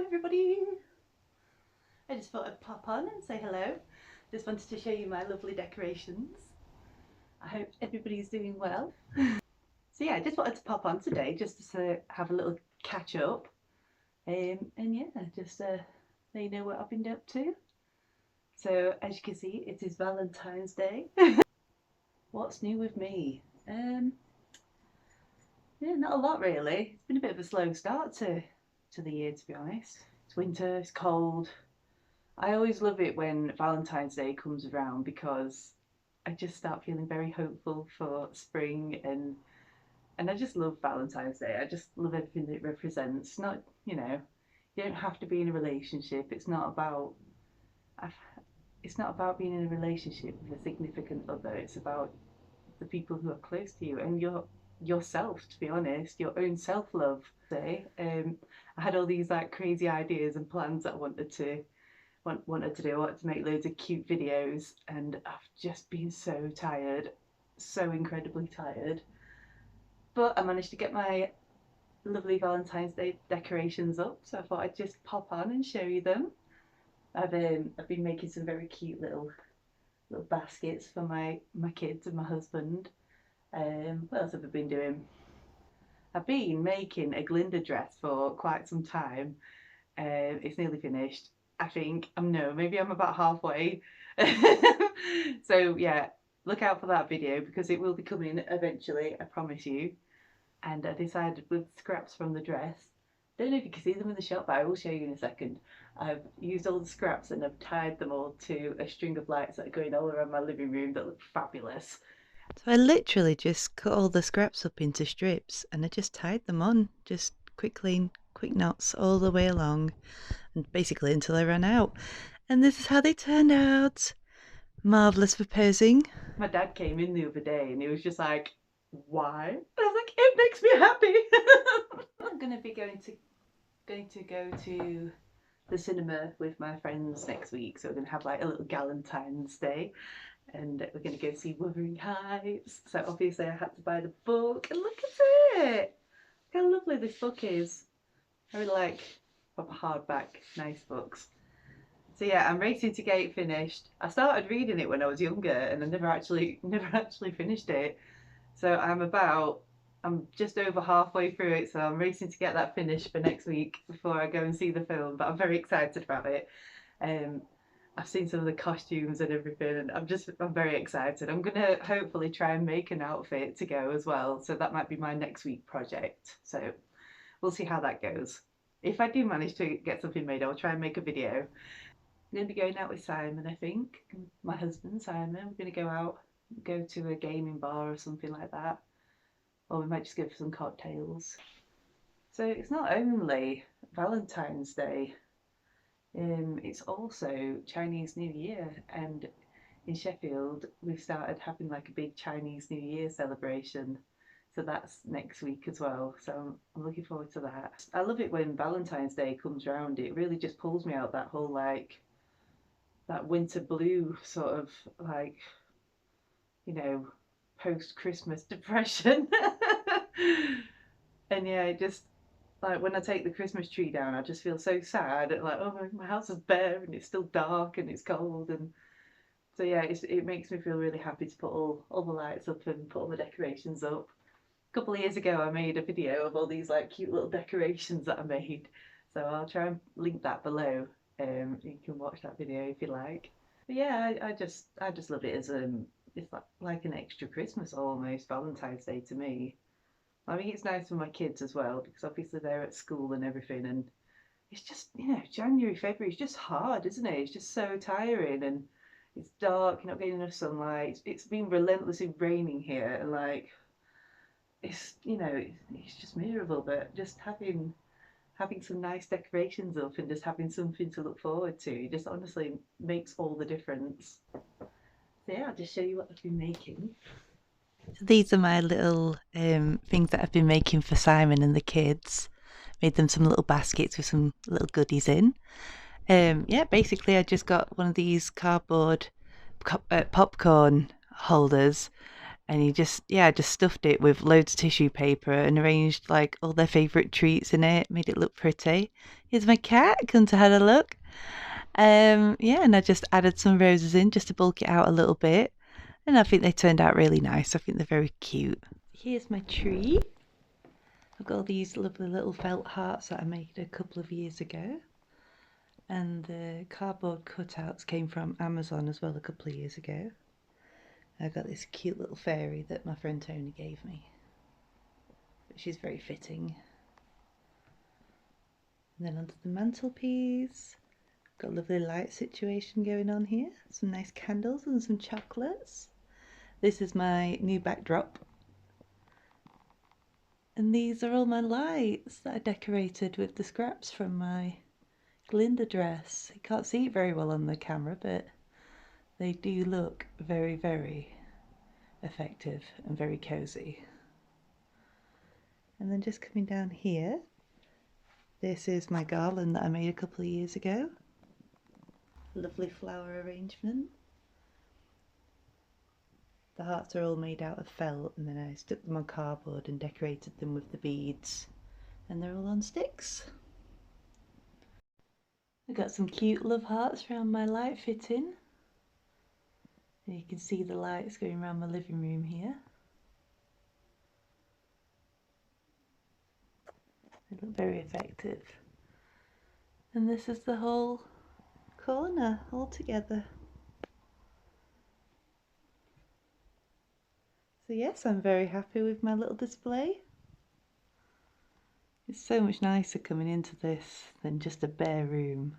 everybody! I just thought I'd pop on and say hello. Just wanted to show you my lovely decorations. I hope everybody's doing well. So yeah, I just wanted to pop on today just to have a little catch up. And yeah, just let you know what I've been up to. So as you can see, it is Valentine's Day. What's new with me? Yeah, not a lot really. It's been a bit of a slow start to the year, to be honest. It's winter, it's cold. I always love it when Valentine's Day comes around because I just start feeling very hopeful for spring, and I just love Valentine's Day. I just love everything that it represents. Not, you don't have to be in a relationship. It's not about being in a relationship with a significant other. It's about the people who are close to you and yourself, to be honest, your own self-love. Say, I had all these like crazy ideas and plans that I wanted to do. I wanted to make loads of cute videos, and I've just been so tired, so incredibly tired. But I managed to get my lovely Valentine's Day decorations up, so I thought I'd just pop on and show you them. I've been making some very cute little baskets for my kids and my husband. What else have I been doing? I've been making a Glinda dress for quite some time. It's nearly finished, I think. No, maybe I'm about halfway. So yeah, look out for that video because it will be coming eventually, I promise you. And I decided with scraps from the dress, don't know if you can see them in the shop, but I will show you in a second. I've used all the scraps and I've tied them all to a string of lights that are going all around my living room that look fabulous. So I literally just cut all the scraps up into strips and I just tied them on, just quick knots all the way along, and basically until I ran out. And this is how they turned out. Marvellous for posing. My dad came in the other day and he was just like, why? And I was like, it makes me happy. I'm going to be going to go to the cinema with my friends next week, so we're going to have like a little Galentine's Day, and we're going to go see Wuthering Heights. So obviously I had to buy the book, and look at it! Look how lovely this book is. I really like proper hardback, nice books. So yeah, I'm racing to get it finished. I started reading it when I was younger, and I never actually finished it. So I'm just over halfway through it, so I'm racing to get that finished for next week before I go and see the film. But I'm very excited about it. I've seen some of the costumes and everything, and I'm very excited. I'm gonna hopefully try and make an outfit to go as well. So that might be my next week project. So we'll see how that goes. If I do manage to get something made, I'll try and make a video. I'm going to be going out with Simon, I think. My husband, Simon. We're going to go to a gaming bar or something like that. Or we might just go for some cocktails. So it's not only Valentine's Day, it's also Chinese New Year. And in Sheffield, we've started having like a big Chinese New Year celebration. So that's next week as well. So I'm looking forward to that. I love it when Valentine's Day comes round. It really just pulls me out that whole like that winter blue sort of like, post-Christmas depression. And yeah, it just like when I take the Christmas tree down, I just feel so sad. Like, oh, my house is bare and it's still dark and it's cold, and so yeah, it makes me feel really happy to put all the lights up and put all the decorations up. A couple of years ago, I made a video of all these like cute little decorations that I made, so I'll try and link that below. You can watch that video if you like. But yeah, I just love it as it's like an extra Christmas almost, Valentine's Day to me. I mean, it's nice for my kids as well because obviously they're at school and everything, and it's just, January, February is just hard, isn't it? It's just so tiring, and it's dark, you're not getting enough sunlight. It's been relentlessly raining here, and like it's just miserable. But just having some nice decorations up and just having something to look forward to just honestly makes all the difference. So yeah, I'll just show you what I've been making. So these are my little things that I've been making for Simon and the kids. Made them some little baskets with some little goodies in. Yeah, basically I just got one of these cardboard popcorn holders, And he just, yeah, just stuffed it with loads of tissue paper and arranged like all their favourite treats in it, made it look pretty. Here's my cat, come to have a look. Yeah, and I just added some roses in just to bulk it out a little bit. And I think they turned out really nice. I think they're very cute. Here's my tree. I've got all these lovely little felt hearts that I made a couple of years ago. And the cardboard cutouts came from Amazon as well a couple of years ago. I got this cute little fairy that my friend Tony gave me. She's very fitting. And then onto the mantelpiece, got a lovely light situation going on here. Some nice candles and some chocolates. This is my new backdrop. And these are all my lights that I decorated with the scraps from my Glinda dress. You can't see it very well on the camera, but they do look very, very effective and very cozy. And then just coming down here, this is my garland that I made a couple of years ago. Lovely flower arrangement. The hearts are all made out of felt, and then I stuck them on cardboard and decorated them with the beads, and they're all on sticks. I've got some cute love hearts around my light fitting, and you can see the lights going around my living room here. They look very effective. And this is the whole corner all together. So yes, I'm very happy with my little display. It's so much nicer coming into this than just a bare room.